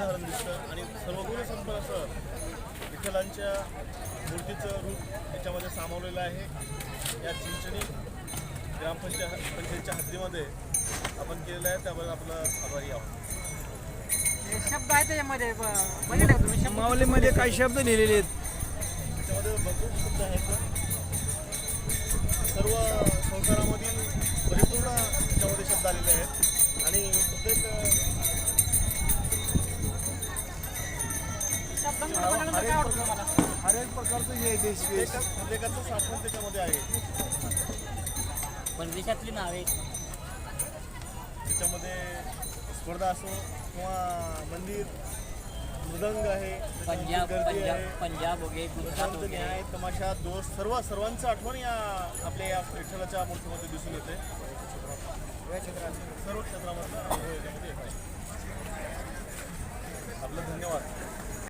धारण दिसतं आणि सर्व गुण संपन्न असं विठ्ठलांच्या मूर्तीचं रूप याच्यामध्ये सामावलेलं आहे. या चिंचणी पंचायतच्या हद्दीमध्ये आपण केलेलं आहे, त्याबद्दल आपलं आभारी आहोत. शब्द आहे त्याच्यामध्ये बघितलं का तुम्ही? माऊलीमध्ये काही शब्द लिहिलेले आहेत. त्याच्यामध्ये भरपूर शब्द आहेत. सर्व संसारामधील परिपूर्ण त्याच्यामध्ये शब्द आलेले आहेत आणि प्रत्येक हर एक प्रकारचं हे देश प्रत्येकाचं साठवण त्याच्यामध्ये आहे. परदेशातली नावे त्याच्यामध्ये स्पर्धा असो किंवा मंदिर, मृदंग आहे, पंजाब गर्दी पंजाब आहे, पंजाब वगैरे गुजरात संत वगैरे न्याय, तमाशा, दोस्त सर्वांचं आठवण या आपल्या या विठ्ठलाच्या मूर्तीमध्ये दिसून येते. सर्व क्षेत्रामधला अनुभव याच्यामध्ये येत आहे. आपलं धन्यवाद.